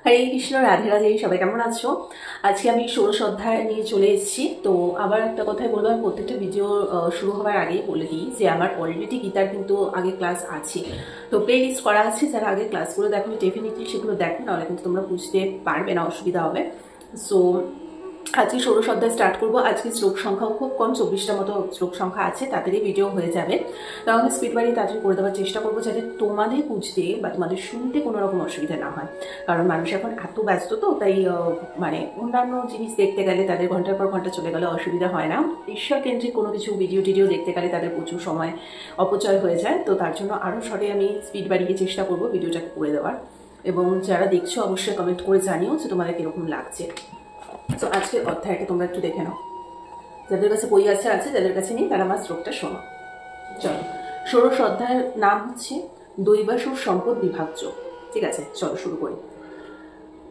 হরে কৃষ্ণ, রাধে রাধে। সবাই কেমন আছো? আজকে আমি ষোড়শ অধ্যায় নিয়ে চলে এসেছি। তো আবার একটা কথাই বলবো, আমি প্রত্যেকটা ভিডিও শুরু হওয়ার আগেই বলে দিই যে আমার অলরেডি গীতার কিন্তু আগে ক্লাস আছে, তো প্লে লিস্ট করা আছে। যারা আগে ক্লাসগুলো দেখো ডেফিনেটলি সেগুলো দেখো, নাহলে কিন্তু তোমরা বুঝতে পারবে না, অসুবিধা হবে। সো আজকে ষোড়শ অধ্যায় স্টার্ট করবো। আজকে শ্লোক সংখ্যাও খুব কম, 24টা মতো শ্লোক সংখ্যা আছে, তাড়াতাড়ি ভিডিও হয়ে যাবে। তাহলে স্পিড বাড়িয়ে তাড়াতাড়ি করে দেওয়ার চেষ্টা করবো, যাতে তোমাদের বুঝতে বা তোমাদের শুনতে কোনো রকম অসুবিধা না হয়। কারণ মানুষ এখন এত ব্যস্ত, তো তাই মানে অন্যান্য জিনিস দেখতে গেলে তাদের ঘন্টার পর ঘন্টা চলে গেলে অসুবিধা হয় না। ঈশ্বর কেন্দ্রিক কোনো কিছু ভিডিও টিডিও দেখতে গেলে তাদের প্রচুর সময় অপচয় হয়ে যায়। তো তার জন্য আরও শর্টে আমি স্পিড বাড়িয়ে চেষ্টা করবো ভিডিওটাকে করে দেওয়ার। এবং যারা দেখছো অবশ্যই কমেন্ট করে জানিও যে তোমাদের কীরকম লাগছে। তো আজকের অধ্যায়টা তোমরা একটু দেখে নাও। যাদের কাছে বই আছে, যাদের কাছে নেই তারা আমার শ্লোকটা শোনো। চলো, ষোড়শ অধ্যায়ের নাম হচ্ছে দৈবাসুর সম্পদ বিভাজ্য। ঠিক আছে, চলো শুরু করি।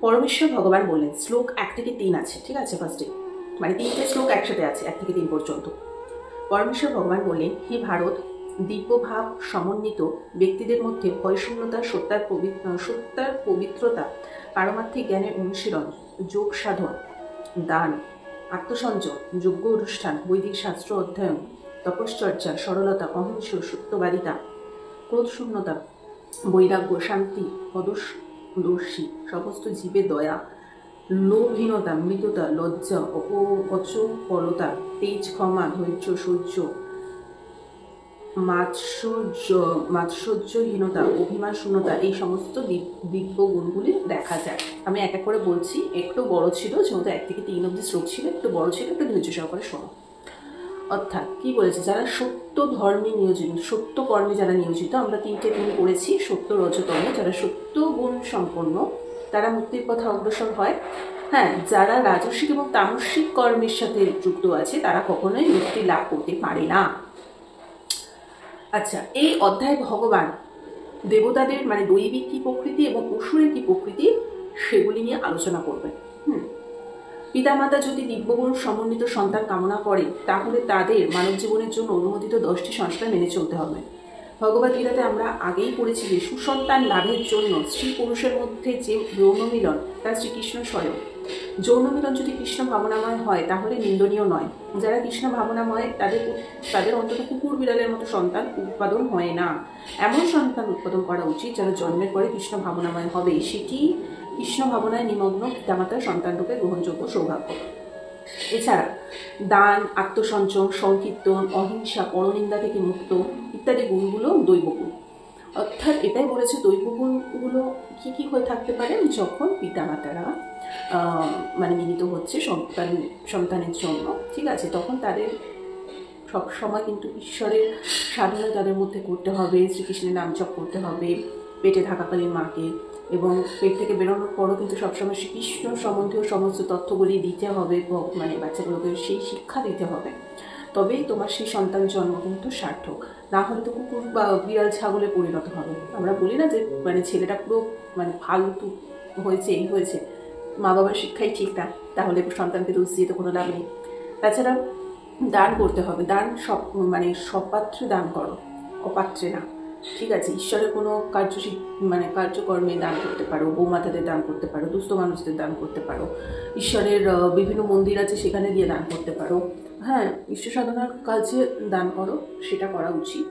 পরমেশ্বর ভগবান বললেন, শ্লোক 1 থেকে 3 আছে, ঠিক আছে, ফার্স্টে মানে 3টে শ্লোক একসাথে আছে, 1 থেকে 3 পর্যন্ত। পরমেশ্বর ভগবান বললেন, হে ভারত, দিব্যভাব সমন্বিত ব্যক্তিদের মধ্যে ভয়শূন্যতা, সত্যার পবিত্রতা, পারমার্থিক জ্ঞানের অনুশীলন, যোগ সাধন, দান, আত্মসংযম, যোগ্য অনুষ্ঠান, বৈদিক শাস্ত্র অধ্যয়ন, তপশ্চর্যা, সরলতা, অহিংস, সত্যবাদিতা, ক্রোধশূন্যতা, বৈরাগ্য, শান্তি, পদদর্শী, সমস্ত জীবে দয়া, লোভহীনতা, মৃদুতা, লজ্জা, অচপলতা, তেজ, ক্ষমা, ধৈর্য, সহ্য, মাৎসর্যহীনতা, অভিমান শূন্যতা, এই সমস্ত দিব্য গুণগুলি দেখা যায়। আমি এক এক করে বলছি, একটু বড় ছিল, যেহেতু 1 থেকে 3 অব্দি শ্লোক ছিল, একটু বড় ছিল, একটু ধৈর্য সহকারে শোনো। অর্থাৎ কি বলেছে, যারা সত্য ধর্মে নিয়োজিত, সত্য কর্মে যারা নিয়োজিত, আমরা 3টে গুণ করেছি, সত্য, রজতম, যারা সত্য গুণ সম্পন্ন তারা মুক্তির পথে অগ্রসর হয়। হ্যাঁ, যারা রাজস্বিক এবং তামসিক কর্মের সাথে যুক্ত আছে তারা কখনোই মুক্তি লাভ করতে পারে না। আচ্ছা, এই অধ্যায় ভগবান দেবতাদের মানে দৈবিক কি প্রকৃতি এবং অসুরের কি প্রকৃতি সেগুলি নিয়ে আলোচনা করবেন। পিতামাতা যদি দিব্যগুণ সমন্বিত সন্তান কামনা করে, তাহলে তাদের মানব জীবনের জন্য অনুমোদিত 10টি সংস্কার মেনে চলতে হবে। ভগবদ্গীতাতে আমরা আগেই পড়েছি যে সুসন্তান লাভের জন্য স্ত্রী পুরুষের মধ্যে যে যৌন মিলন, তা শ্রীকৃষ্ণ স্বয়ং। যৌন মিলন যদি কৃষ্ণ ভাবনাময় হয় তাহলে নিন্দনীয় নয়। যারা কৃষ্ণ ভাবনাময় তাদের অন্তত কুকুর বিড়ালের মতো সন্তান উৎপাদন হয় না। এমন সন্তান উৎপাদন করা উচিত যারা জন্মের পরে কৃষ্ণ ভাবনাময় হবে, সেটি কৃষ্ণ ভাবনায় নিমগ্ন পিতামাতার সন্তানরূপে গ্রহণযোগ্য সৌভাগ্য। এছাড়া দান, আত্মসংযম, সংকীর্তন, অহিংসা, পরনিন্দা থেকে মুক্ত ইত্যাদি গুণগুলো দৈবগুণ। অর্থাৎ এটাই বলেছে দৈবগুণগুলো কি কি হয়ে থাকতে পারে, যখন পিতামাতারা মানে মিলিত হচ্ছে সন্তানের জন্য, ঠিক আছে, তখন তাদের সবসময় কিন্তু ঈশ্বরের সাধনা তাদের মধ্যে করতে হবে, শ্রীকৃষ্ণের নাম জপ করতে হবে পেটে থাকাকালীন মাকে, এবং পেট থেকে বেরোনোর পরও কিন্তু সবসময় শ্রীকৃষ্ণ সম্বন্ধীয় সমস্ত তথ্যগুলি দিতে হবে, মানে বাচ্চাগুলোকে সেই শিক্ষা দিতে হবে। তবেই তোমার সেই সন্তান জন্ম কিন্তু সার্থক, না হলে তো কুকুর বা বিড়াল ছাগলে পরিণত হবে। আমরা বলি না যে মানে ছেলেটা পুরো মানে ফালতু হয়েছে, এই হয়েছে, মা বাবার শিক্ষাই ঠিক না, তাহলে সন্তানকে দোষ দিয়ে তো কোনো লাভ নেই। তাছাড়া দান করতে হবে, দান মানে সব পাত্রে দান করো, অপাত্রে না, ঠিক আছে। ঈশ্বরের কোনো কার্যকর্মে দান করতে পারো, বৌমাতাদের দান করতে পারো, দুস্থ মানুষদের দান করতে পারো, ঈশ্বরের বিভিন্ন মন্দির আছে সেখানে গিয়ে দান করতে পারো। হ্যাঁ, ঈশ্বর সাধনার কাজে দান করো, সেটা করা উচিত।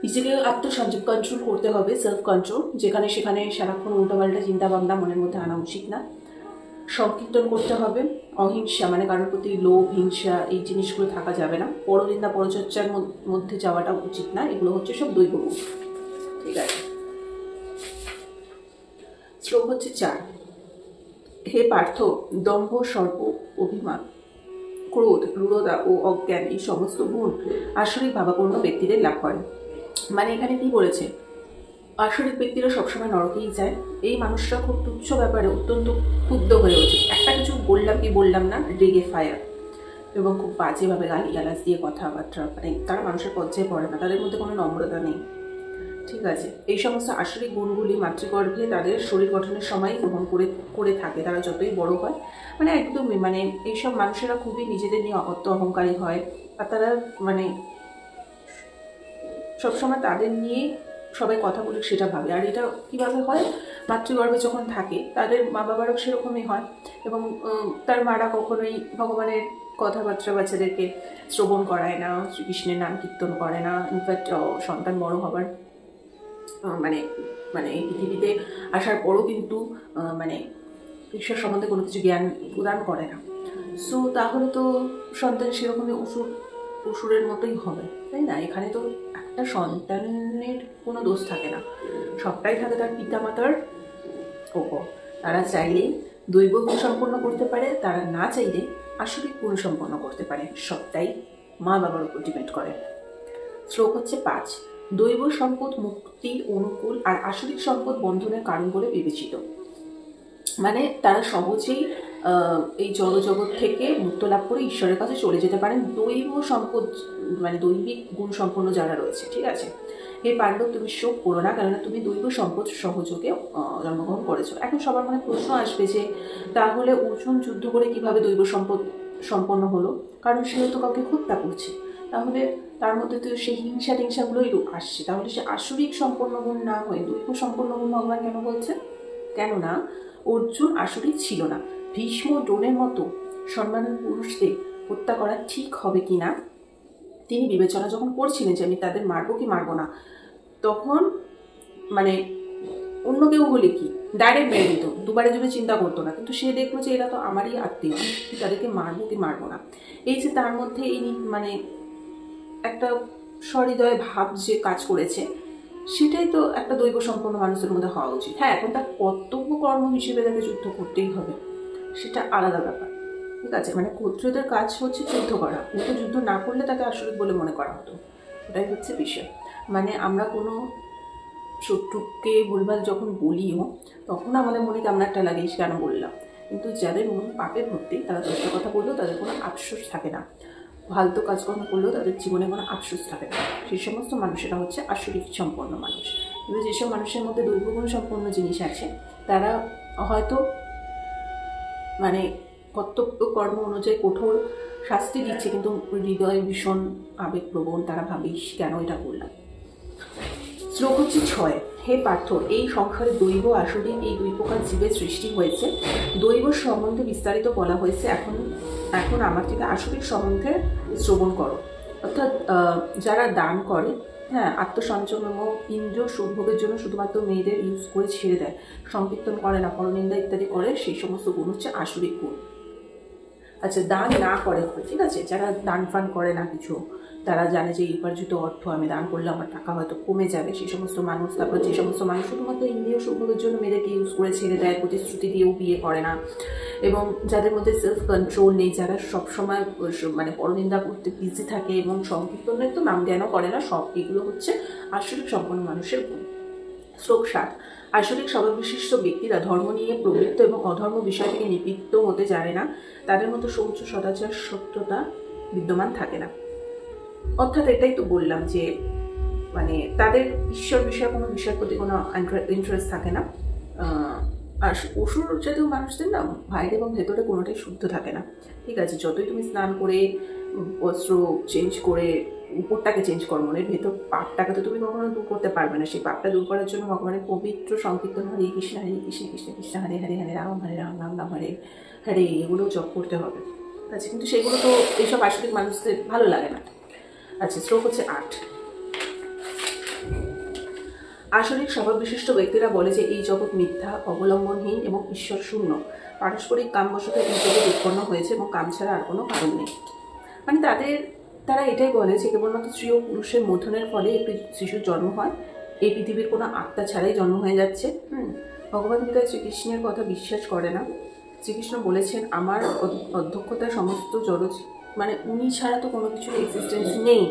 নিজেকে আত্মসংযম, কন্ট্রোল করতে হবে, সেলফ কন্ট্রোল, যেখানে সেখানে সারাক্ষণ উল্টোপাল্টা চিন্তা ভাবনা মনের মধ্যে আনা উচিত না। সংকীর্তন করতে হবে, অহিংসা মানে কারোর প্রতি লোভ, হিংসা, এই জিনিসগুলো থাকা যাবে না। পরনিন্দা, পরচর্চার মধ্যে যাওয়াটা উচিত না। এগুলো হচ্ছে সব দৈবগুণ, ঠিক আছে। শ্লোক হচ্ছে 4। হে পার্থ, দম্ভ, সর্প, অভিমান, ক্রোধ, রূঢ়তা ও অজ্ঞান, এই সমস্ত গুণ আসরিক ভাবাপন্ন ব্যক্তিদের লাভ করে। মানে এখানে কি বলেছে, আসরিক ব্যক্তিরা সবসময় নরকেই যায়। এই মানুষরা খুব তুচ্ছ ব্যাপারে অত্যন্ত ক্ষুব্ধ হয়ে ওঠে, একটা কিছু বললাম কি বললাম না, রেগে ফায়ার, এবং খুব বাজেভাবে গালিগালাজ দিয়ে কথাবার্তা, মানে তারা মানুষের পর্যায়ে পড়ে না, তাদের মধ্যে কোনো নম্রতা নেই, ঠিক আছে। এই সমস্ত আসরিক গুণগুলি মাতৃগর্ভে তাদের শরীর গঠনের সময় গ্রহণ করে থাকে, তারা যতই বড় হয়, মানে একদমই মানে এইসব মানুষেরা খুবই নিজেদের নিয়ে অহংকারী হয়, আর তারা মানে সবসময় তাদের নিয়ে সবাই কথা বলুক সেটা ভাবে। আর এটা কীভাবে হয়, মাতৃগর্ভে যখন থাকে তাদের মা বাবারও সেরকমই হয়, এবং তার মারা কখনোই ভগবানের কথাবার্তা বাচ্চাদেরকে শ্রবণ করায় না, শ্রীকৃষ্ণের নাম কীর্তন করে না। ইনফ্যাক্ট সন্তান বড় হবার মানে মানে এই পৃথিবীতে আসার পরও কিন্তু মানে ঈশ্বর সম্বন্ধে কোনো কিছু জ্ঞান প্রদান করে না। সো তাহলে তো সন্তান সেরকমই অসুরের মতোই হবে, তাই না? এখানে তো একটা সন্তানের কোনো দোষ থাকে না, সবটাই থাকে তার পিতামাতার ওপর। তারা চাইলে দৈব গুণ সম্পন্ন করতে পারে, তারা না চাইলে আসরিক গুণ সম্পন্ন করতে পারে, সবটাই মা বাবার উপর ডিপেন্ড করে। শ্লোক হচ্ছে 5। দৈব সম্পদ মুক্তির অনুকূল আর আসরিক সম্পদ বন্ধনের কারণ বলে বিবেচিত। মানে তারা সহজেই এই জড়জগৎ থেকে মুক্ত লাভ করে ঈশ্বরের কাছে চলে যেতে পারেন, দৈব সম্পদ মানে দৈবিক গুণ সম্পন্ন যারা রয়েছে। ঠিক আছে, হে পাণ্ডব, তুমি শোক করো না, কেননা তুমি দৈব সম্পদ সহযোগে জন্মগ্রহণ করেছো। এখন সবার মনে প্রশ্ন আসবে যে তাহলে অর্জুন যুদ্ধ করে কিভাবে দৈব সম্পদ সম্পন্ন হলো? কারণ সে তো কাউকে হত্যা করছে, তাহলে তার মধ্যে তো সেই হিংসা টিংসাগুলোই আসছে। তাহলে সে আসরিক সম্পন্ন গুণ না হয়ে দৈব সম্পন্ন গুণ ভগবান কেন বলছে? কেননা অর্জুন আসরিক ছিল না। ভীষ্ম দ্রোণের মতো সম্মানের পুরুষদের হত্যা করা ঠিক হবে কিনা তিনি বিবেচনা যখন করছিলেন যে আমি তাদের মারবো কি মারবো না, তখন মানে অন্য কেউ হলে কি ডাইরেক্ট মেরে দিত, দুবারে জন্য চিন্তা করতো না। কিন্তু সে দেখলো যে এরা তো আমারই আত্মীয়, তাদেরকে মারবো কি মারবো না, এই যে তার মধ্যে এই মানে একটা সহৃদয় ভাব যে কাজ করেছে, সেটাই তো একটা দৈব সম্পন্ন মানুষের মধ্যে হওয়া উচিত। হ্যাঁ, এখন তার কর্তব্য কর্ম হিসেবে তাকে যুদ্ধ করতেই হবে, সেটা আলাদা ব্যাপার। ঠিক আছে, মানে ক্ষত্রিয়দের কাজ হচ্ছে যুদ্ধ করা, কিন্তু যুদ্ধ না করলে তাকে আসরিক বলে মনে করা হতো, ওটাই হচ্ছে বিষয়। মানে আমরা কোনো শত্রুকে ভুলভাল যখন বলিও তখন আমাদের মনে কেমন একটা লাগে কেন বললাম, কিন্তু যাদের মন পাপে ভর্তি তারা দশটা কথা বললেও তাদের কোনো আফসোস থাকে না, ফালতু কাজকর্ম করলেও তাদের জীবনে কোনো আফসোস থাকে না। সেই সমস্ত মানুষেরা হচ্ছে আসরিক সম্পন্ন মানুষ। কিন্তু যেসব মানুষের মধ্যে দৈবগুণ সম্পন্ন জিনিস আছে তারা হয়তো মানে কর্তব্য কর্ম অনুযায়ী কঠোর শাস্তি দিচ্ছে, কিন্তু হৃদয়ে ভীষণ আবেগপ্রবণ, তারা ভাবিস কেন এটা করলাম। শ্লোক হচ্ছে 6। হে পার্থ, এই সংসারে দৈব আসরিক এই দুই প্রকার জীবের সৃষ্টি হয়েছে। দৈব সম্বন্ধে বিস্তারিত বলা হয়েছে, এখন আমার থেকে আসরিক সম্বন্ধে শ্রবণ করো। অর্থাৎ যারা দান করে, হ্যাঁ, আত্মসঞ্চয় ও ইন্দ্রিয় সুভোগের জন্য শুধুমাত্র মেয়েদের ইউজ করে ছেড়ে দেয়, সংকীর্তন করে না, পরনিন্দা ইত্যাদি করে, সেই সমস্ত গুণ হচ্ছে আসরিক গুণ। আচ্ছা, দান না করে, ঠিক আছে, যারা দান ফান করে না কিছু, তারা জানে যে উপার্জিত অর্থ আমি দান করলে আমার টাকা হয়তো কমে যাবে, সেই সমস্ত মানুষ। তারপর যে সমস্ত মানুষ শুধুমাত্র ইন্দ্রিয় সুভোগের জন্য মেয়েদেরকে ইউজ করে ছেড়ে দেয়, প্রতিশ্রুতি দিয়েও বিয়ে করে না, এবং যাদের মধ্যে সেলফ কন্ট্রোল নেই, যারা সবসময় মানে পরনিন্দা করতে বিজি থাকে এবং সংকীর্তনের তো নাম জ্ঞানও করে না, সব এগুলো হচ্ছে আসরিক সম্পন্ন মানুষের গুণ। শ্লোক 7। আসরিক স্বভাব বিশিষ্ট ব্যক্তিরা ধর্ম নিয়ে প্রবৃত্ত এবং অধর্ম বিষয় থেকে নিবৃত্ত হতে জানে না, তাদের মতো শৌচ সদাচার সত্যতা বিদ্যমান থাকে না। অর্থাৎ এটাই তো বললাম যে মানে তাদের ঈশ্বর বিষয়ে কোনো বিষয়ের প্রতি কোনো ইন্টারেস্ট থাকে না। আর অসুর জাতীয় মানুষদের না বাইরে এবং ভেতরে কোনোটাই শুদ্ধ থাকে না। ঠিক আছে, যতই তুমি স্নান করে বস্ত্র চেঞ্জ করে উপরটাকে চেঞ্জ করো, মনের ভেতর পাপটাকে তো তুমি কখনো দূর করতে পারবে না। সেই পাপটা দূর করার জন্য ভগবানের পবিত্র সংকীর্তন হরে কৃষ্ণ কৃষ্ণ কৃষ্ণ হরে হরে হরে রাম রাম হরে হরে এগুলো জপ করতে হবে। আচ্ছা, কিন্তু সেগুলো তো এইসব আসরিক মানুষদের ভালো লাগে না। আচ্ছা, শ্লোক হচ্ছে 8। আসরিক স্বভাব বিশিষ্ট ব্যক্তিরা বলে যে এই জগৎ মিথ্যা, অবলম্বনহীন এবং ঈশ্বর শূন্য। পারস্পরিক কামবশত এই জগৎ উৎপন্ন হয়েছে এবং কাম ছাড়া আর কোনো কারণ নেই। মানে তারা এটাই বলে যে কেবলমাত্র স্ত্রী ও পুরুষের মথনের ফলে একটি শিশুর জন্ম হয়, এই পৃথিবীর কোনো আত্মা ছাড়াই জন্ম হয়ে যাচ্ছে। ভগবান গীতা শ্রীকৃষ্ণের কথা বিশ্বাস করে না। শ্রীকৃষ্ণ বলেছেন আমার অধ্যক্ষতার সমস্ত জড়, মানে উনি ছাড়া তো কোনো কিছুর এক্সিস্টেন্স নেই।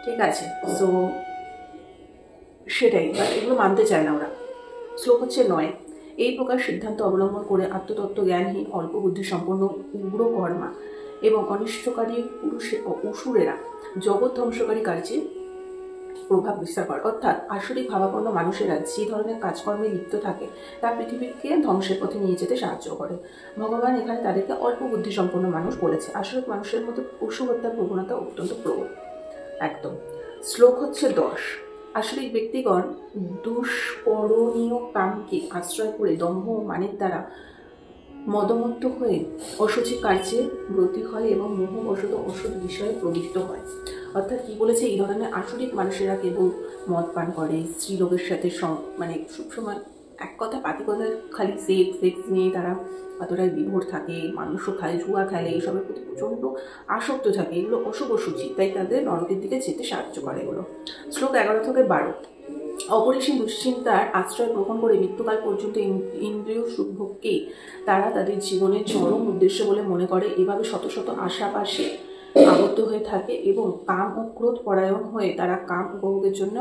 ঠিক আছে, সো সেটাই, বাট এগুলো মানতে চায় না ওরা। শ্লোক হচ্ছে 9। এই প্রকার সিদ্ধান্ত অবলম্বন করে আত্মতত্ত্ব জ্ঞানহীন, অল্প বুদ্ধি সম্পন্ন উগ্র কর্মা এবং অনিষ্টকারী অসুরেরা জগৎ ধ্বংসকারী কার্যে প্রভাব বিস্তার করে। অর্থাৎ আসরিক ভাবাপন্ন মানুষেরা যে ধরনের কাজকর্মে লিপ্ত থাকে তা পৃথিবীকে ধ্বংসের পথে নিয়ে যেতে সাহায্য করে। ভগবান এখানে তাদেরকে অল্প বুদ্ধি সম্পন্ন মানুষ বলেছে। আসরিক মানুষের মধ্যে পশু হত্যার প্রবণতা অত্যন্ত প্রবল, একদম। শ্লোক হচ্ছে 10। আসলে এই ব্যক্তিগণ দুষ্করণীয় কামকে আশ্রয় করে দম্ভ ও মানের দ্বারা মদমত্ত হয়ে অসুচি কার্যে ব্রতী হয় এবং মোহবশত অসৎ বিষয়ে প্রবৃত্ত হয়। অর্থাৎ কি বলেছে, এই ধরনের আসরিক মানুষেরা কেবল মদ পান করে, স্ত্রীলোকের সাথে মানে সবসময় এক কথা পাতি কথা খালি সেক্স নিয়ে তারা এতটাই বিভোর থাকে, মানুষও খায়, জুয়া খেলে, এইসবের প্রতি প্রচণ্ড আসক্ত থাকে। এগুলো অশুভ সূচি, তাই তাদের নরকের দিকে যেতে সাহায্য করে এগুলো। শ্লোক 11 থেকে 12। অপরিসীম দুশ্চিন্তার আশ্রয় গ্রহণ করে মৃত্যুকাল পর্যন্ত ইন্দ্রিয় সুখভোগকে তারা তাদের জীবনের চরম উদ্দেশ্য বলে মনে করে। এভাবে শত শত আশাপাশে আবদ্ধ হয়ে থাকে এবং কাম ও ক্রোধ পরায়ণ হয়ে তারা কাম উপভোগের জন্য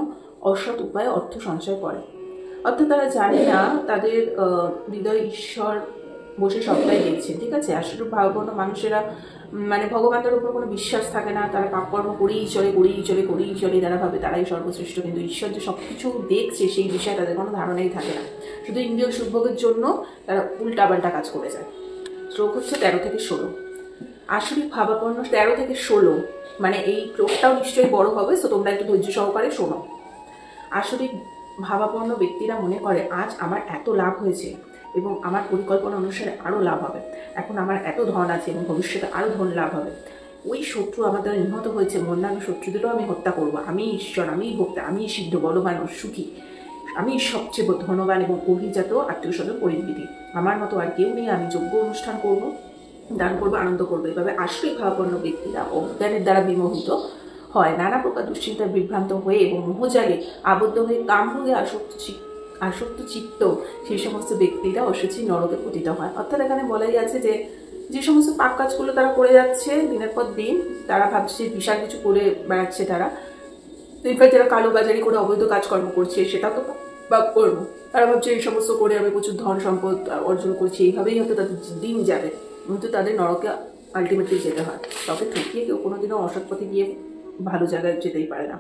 অসৎ উপায়ে অর্থ সঞ্চয় করে। অর্থাৎ তারা জানে না তাদের হৃদয় ঈশ্বর বসে সবটাই দেখছে, ঠিক আছে। আসলে ভাবপূর্ণ মানুষেরা মানে ভগবানের উপর কোনো বিশ্বাস থাকে না, তারা পাপকর্ম করেই চলে, তারা ভাবে তারাই সর্বশ্রেষ্ঠ, কিন্তু ঈশ্বর যে সবকিছু দেখছে সেই বিষয়ে তাদের কোনো ধারণাই থাকে না। শুধু ইন্দ্রিয় সুখভোগের জন্য তারা উল্টাপাল্টা কাজ করে যায়। শ্লোক হচ্ছে 13 থেকে 16। আসলে ভাবাপন্ন 13 থেকে 16, মানে এই শ্লোকটাও নিশ্চয়ই বড় হবে, তো তোমরা একটু ধৈর্য সহকারে শোনো। আসলে ভাবাপন্ন ব্যক্তিরা মনে করে আজ আমার এত লাভ হয়েছে এবং আমার পরিকল্পনা অনুসারে আরও লাভ হবে, এখন আমার এত ধন আছে এবং ভবিষ্যতে আরও ধন লাভ হবে। ওই শত্রু আমার দ্বারা নিহত হয়েছে, অন্যান্য শত্রুদেরও আমি হত্যা করব, আমি ঈশ্বর, আমি ভোক্তা, আমি সিদ্ধ, বলবান ও সুখী, আমি সবচেয়ে ধনবান এবং অভিজাত আত্মীয় স্বজন পরিণতি, আমার মতো আর কেউ নেই, আমি যোগ্য অনুষ্ঠান করব, দান করবো, আনন্দ করবো। এভাবে আসলে ভাবাপন্ন ব্যক্তিরা অজ্ঞানের দ্বারা বিমোহিত হয়, নানা প্রকার দুশ্চিন্তায় বিভ্রান্ত হয়ে এবং মোহজালে আবদ্ধ হয়ে কামভোগে আসক্ত চিত্ত সেই সমস্ত ব্যক্তিরা অসুচি নরকে পতিত হয়। অর্থাৎ এখানে বলাই আছে যে সমস্ত পাপ কাজগুলো তারা করে যাচ্ছে দিনের পর দিন, তারা ভাবছে বিশাল কিছু করে বেড়াচ্ছে, তারা ইনফ্যাক্ট যারা কালোবাজারি করে অবৈধ কাজকর্ম করছে সেটা তো পাপ কর্ম, তারা ভাবছে এই সমস্ত করে আমি প্রচুর ধন সম্পদ অর্জন করছি, এইভাবেই হয়তো তাদের দিন যাবে, কিন্তু তাদের নরকে আলটিমেটলি যেতে হয়। তবে ঠকিয়ে কেউ কোনোদিনও অসৎ পথে গিয়ে ভালো জায়গায় যেতেই পারে না।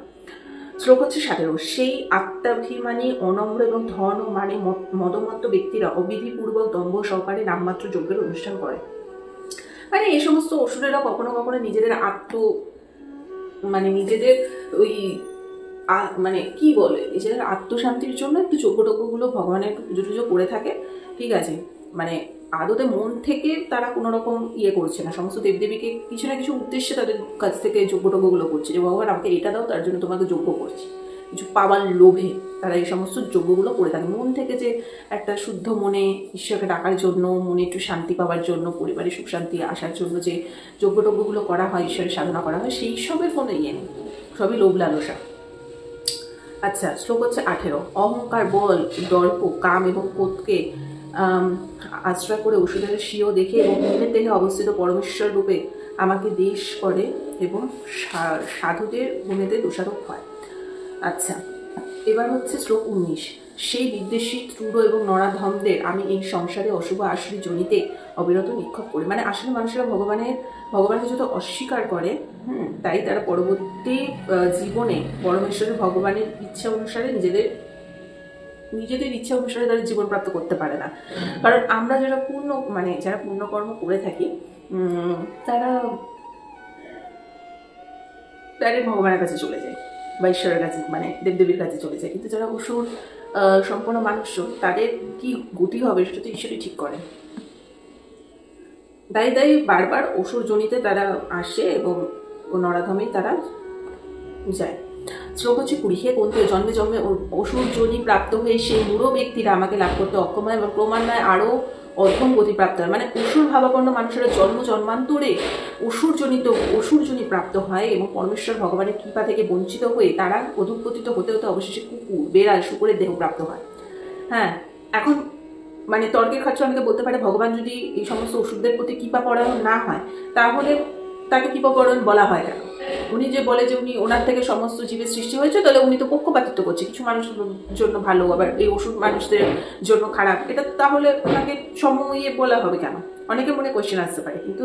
শ্লোক হচ্ছে 17। সেই আত্মাভিমানী, অনম্র এবং ধন ও মানে মদমত্ত ব্যক্তিরা অবিধিপূর্বক দম্ভ সহকারে নামমাত্র যজ্ঞের অনুষ্ঠান করে। মানে এই সমস্ত অসুরেরা কখনো কখনো নিজেদের নিজেদের ওই মানে কি বলে, নিজেদের আত্মশান্তির জন্য একটু যজ্ঞটজ্ঞগুলো ভগবানের একটু পুজো টুজো করে থাকে, ঠিক আছে। মানে আদতে মন থেকে তারা কোনো রকম করছে না, সমস্ত দেবদেবীকে কিছু না কিছু উদ্দেশ্যে তাদের কাছ থেকে যজ্ঞটজ্ঞগুলো করছে, যে ভগবান আমাকে এটা দাও, তার জন্য তোমাকে যজ্ঞ করছি, কিছু পাওয়ার লোভে তারা এই সমস্ত যজ্ঞগুলো করে থাকে। মন থেকে যে একটা শুদ্ধ মনে ঈশ্বরকে ডাকার জন্য, মনে একটু শান্তি পাওয়ার জন্য, পরিবারে সুখ শান্তি আসার জন্য যে যজ্ঞটজ্ঞগুলো করা হয়, ঈশ্বরের সাধনা করা হয়, সেই সবের কোনো নেই, সবই লোভ লালসা। আচ্ছা, শ্লোক হচ্ছে 18। অহংকার, বল, দর্প, কাম এবং ক্রোধকে আশ্রয় করে ওষুধের স্বীয় দেখে এবং অন্যের দেহে অবস্থিত পরমেশ্বর রূপে আমাকে দেশ করে এবং সাধুদের গুণেদের দোষারোপ হয়। আচ্ছা, এবার হচ্ছে শ্লোক 19। সেই বিদ্বেষী, ক্রূর এবং নরাধমদের আমি এই সংসারে অশুভ আসরি জনিতে অবিরত নিক্ষেপ করি। মানে আসলে মানুষেরা ভগবানকে যত অস্বীকার করে, তাই তারা পরবর্তী জীবনে পরমেশ্বরের ভগবানের ইচ্ছা অনুসারে নিজেদের ইচ্ছা অনুসারে তারা জীবন প্রাপ্ত করতে পারে না। কারণ আমরা যারা পুণ্যকর্ম করে থাকি, তারা ডাইরেক্ট ভগবানের কাছে চলে যায় বা ঈশ্বরের কাছে, মানে দেবদেবীর কাছে চলে যায়। কিন্তু যারা অসুর সম্পন্ন মানুষ, তাদের কি গতি হবে সেটা তো ঈশ্বরই ঠিক করে। তাই বারবার অসুর জনিতে তারা আসে এবং নরাধমেই তারা যায়। শ্লোক হচ্ছে 20। হে কুন্তি, জন্মে জন্মে অসুর জনি প্রাপ্ত হয়ে সেই মূঢ় ব্যক্তিরা আমাকে লাভ করতে অক্ষম হয় এবং ক্রমান্বয়ে আরও অধম গতি প্রাপ্ত হয়। মানে অসুর ভাবাপন্ন মানুষেরা জন্মান্তরে অসুর জনি প্রাপ্ত হয় এবং পরমেশ্বর ভগবানের কৃপা থেকে বঞ্চিত হয়ে তারা অধঃপতিত হতে হতে অবশেষে কুকুর, বেড়াল, শুকরের দেহ প্রাপ্ত হয়। হ্যাঁ, এখন মানে তর্কের ক্ষেত্রে অনেকে বলতে পারে, ভগবান যদি এই সমস্ত অসুরদের প্রতি কৃপা পরায়ণ না হয়, তাহলে তাকে কৃপা পরায়ণ বলা হয় কেন? উনি যে বলে যে ওনার থেকে সমস্ত জীবের সৃষ্টি হয়েছে, তাহলে উনি তো পক্ষপাতিত্ব করছে, কিছু মানুষের জন্য ভালো আবার এই অসুর মানুষদের জন্য খারাপ, এটা তাহলে ওনাকে সময়ে বলা হবে কেন? অনেকের মনে কোয়েশ্চেন আসতে পারে। কিন্তু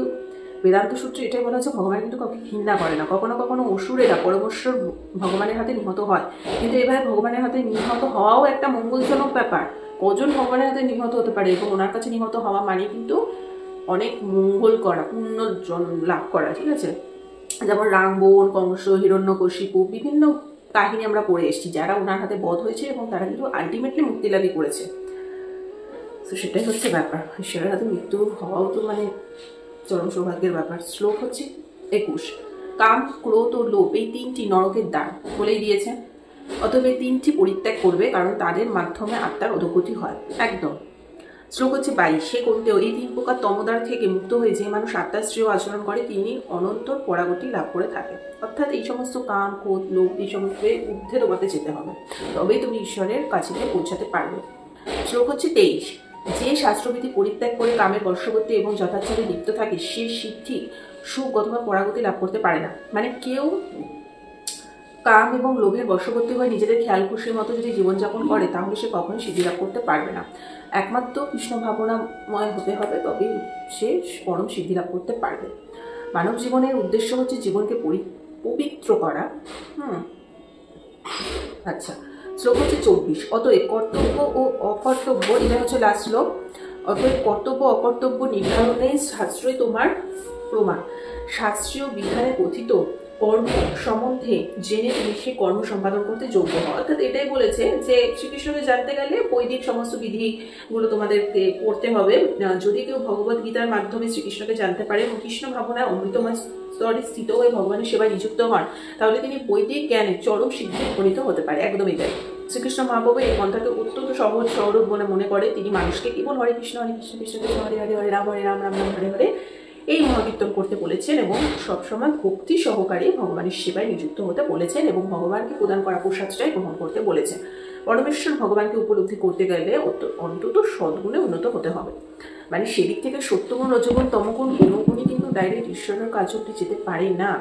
বেদান্ত সূত্রে এটাই বলা হচ্ছে, ভগবান কিন্তু কাউকে ঘৃণা করে না। কখনো কখনো অসুরেরা পরমেশ্বর ভগবানের হাতে নিহত হয়, কিন্তু এভাবে ভগবানের হাতে নিহত হওয়াও একটা মঙ্গলজনক ব্যাপার। কজন ভগবানের হাতে নিহত হতে পারে এবং ওনার কাছে নিহত হওয়া মানে কিন্তু অনেক মঙ্গল করা, পুণ্য লাভ করা, ঠিক আছে। যেমন রাবণ, কংস, হিরণ্যকশিপু, বিভিন্ন কাহিনী আমরা পড়ে এসেছি, যারা ওনার হাতে বধ হয়েছে এবং তারা কিন্তু আলটিমেটলি মুক্তি লাভই করেছে। তো সেটাই হচ্ছে ব্যাপার, ঈশ্বরের হাতে মৃত্যু হওয়াও তো মানে চরম সৌভাগ্যের ব্যাপার। শ্লোক হচ্ছে 21। কাম, ক্রোধ ও লোভ এই 3টি নরকের দ্বার বলেই দিয়েছে, অতএব এই 3টি পরিত্যাগ করবে, কারণ তাদের মাধ্যমে আত্মার অধোগতি হয়। একদম। শ্লোক হচ্ছে 22। সে করতেও এই 3 প্রকার তমোদ্বার থেকে মুক্ত হয়ে যে মানুষ আত্মার শ্রেয় আচরণ করে তিনি অনন্তর পরাগতি লাভ করে থাকে। অর্থাৎ এই সমস্ত কাম, ক্রোধ, লোভ এই সমস্ত ঊর্ধ্বে তোমাকে যেতে হবে, তবেই তুমি ঈশ্বরের কাছে পৌঁছাতে পারবে। শ্লোক হচ্ছে 23। যে শাস্ত্রবিধি পরিত্যাগ করে কামের বশবর্তী এবং যথার্থে লিপ্ত থাকে সে সিদ্ধি, সুখ অথবা পরাগতি লাভ করতে পারে না। মানে কেউ কাম এবং লোভের বশবর্তী হয়ে নিজেদের খেয়াল খুশির মতো যদি জীবনযাপন করে তাহলে সে কখনোই সিদ্ধি লাভ করতে পারবে না। একমাত্র কৃষ্ণ ভাবনাময় হতে হবে, তবেই সে পরম সিদ্ধি লাভ করতে পারবে। মানব জীবনের উদ্দেশ্য হচ্ছে জীবনকে পবিত্র করা। আচ্ছা, শ্লোক হচ্ছে 24। অতএব কর্তব্য ও অকর্তব্য, এটা হচ্ছে লাস্ট শ্লোক। অতএব কর্তব্য অকর্তব্য নির্ধারণে শাস্ত্রই তোমার প্রমাণ। শাস্ত্রীয় বিধানে কথিত কর্ম সম্বন্ধে জেনে তুমি সে কর্ম সম্পাদন করতে যোগ্য হও। অর্থাৎ এটাই বলেছে যে শ্রীকৃষ্ণকে জানতে গেলে বৈদিক সমস্ত বিধিগুলো তোমাদেরকে করতে হবে। যদি কেউ ভগবত গীতার মাধ্যমে শ্রীকৃষ্ণকে জানতে পারে এবং কৃষ্ণ ভাবনায় অমৃতময় স্তরে স্থিত হয়ে ভগবানের সেবায় নিযুক্ত হন, তাহলে তিনি বৈদিক জ্ঞানে চরম সিদ্ধিতে উপনীত হতে পারে। একদমই তাই। শ্রীকৃষ্ণ মহাপ্রভু এই পন্থাকে অত্যন্ত সহজ সরল বলে মনে করে। তিনি মানুষকে কেবল হরে কৃষ্ণ কৃষ্ণ কৃষ্ণ হরে হরে, হরে রাম রাম রাম হরে হরে এই মহাকীর্তন করতে বলেছেন এবং সবসময় ভক্তি সহকারে ভগবানের সেবায় নিযুক্ত হতে বলেছেন এবং ভগবানকে প্রদান করা প্রসাদটাই গ্রহণ করতে বলেছেন। পরমেশ্বর ভগবানকে উপলব্ধি করতে গেলে অন্তত সদ্গুণে উন্নত হতে হবে। মানে সেদিক থেকে সত্যগুণ, রজগুণ, তমগুণ কোনোগুণই কিন্তু ডাইরেক্ট ঈশ্বরের কাজ অব্দি যেতে পারে না।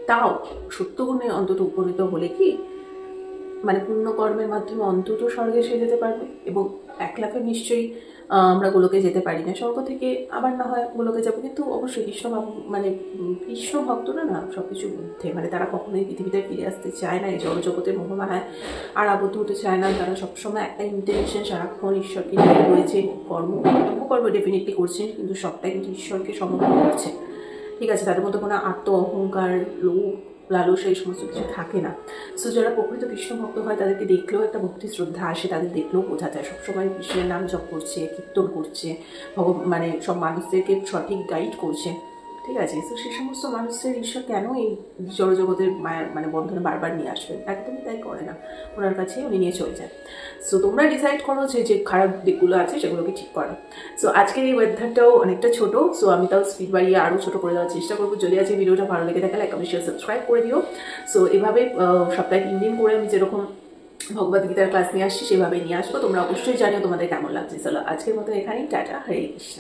তাও সত্যগুণে অন্তত উপনীত হলে কি মানে পুণ্যকর্মের মাধ্যমে অন্তত স্বর্গে সে যেতে পারবে এবং 1 লাখের নিশ্চয়ই আমরা গোলকে যেতে পারি না, স্বর্গ থেকে আবার না হয় গোলকে যাবো। কিন্তু অবশ্যই কৃষ্ণ ভক্তরা না সবকিছু মধ্যে মানে তারা কখনোই পৃথিবীতে ফিরে আসতে চায় না, এই জড়জগতের মোহমায়ায় আর আবদ্ধ হতে চায় না। তারা সবসময় একটা ইন্টেনশন সারাক্ষণ ঈশ্বরকে নিয়ে রয়েছে। কর্ম ডেফিনেটলি করছেন, কিন্তু সবটাই কিন্তু ঈশ্বরকে সমর্পণ করছে। ঠিক আছে, তাদের মধ্যে কোনো আত্ম অহংকার, লোভ, লালস এই সমস্ত কিছু থাকে না। সো যারা প্রকৃত কৃষ্ণ ভক্ত হয় তাদেরকে দেখলেও একটা ভক্তি শ্রদ্ধা আসে, তাদের দেখলেও বোঝা যায় সবসময় কৃষ্ণের নাম জপ করছে, কীর্তন করছে, মানে সব মানুষদেরকে সঠিক গাইড করছে। ঠিক আছে, তো সে সমস্ত মানুষের ঈশ্বর কেন এই জড়জগতের মায়ের মানে বন্ধনে বারবার নিয়ে আসবেন? একদমই তাই করে না, ওনার কাছে উনি নিয়ে চলে যায়। সো তোমরা ডিসাইড করো যে খারাপ দিকগুলো আছে সেগুলোকে ঠিক করো। সো আজকের এই ওয়েদারটাও অনেকটা ছোটো, সো আমি তাও স্পিড বাড়িয়ে আরও ছোটো করে দেওয়ার চেষ্টা করবো। যদি আজকে ভিডিওটা ভালো লেগে থাকে লাইক, কমেন্ট, শেয়ার, সাবস্ক্রাইব করে দিও। সো এভাবে সপ্তাহে 3 দিন করে আমি যেরকম ভগবদ গীতার ক্লাস নিয়ে আসছি সেভাবে নিয়ে আসবো। তোমরা অবশ্যই জানিও তোমাদের কেমন লাগছে। চলো আজকের মতো এখানেই, টাটা, হরে কৃষ্ণ।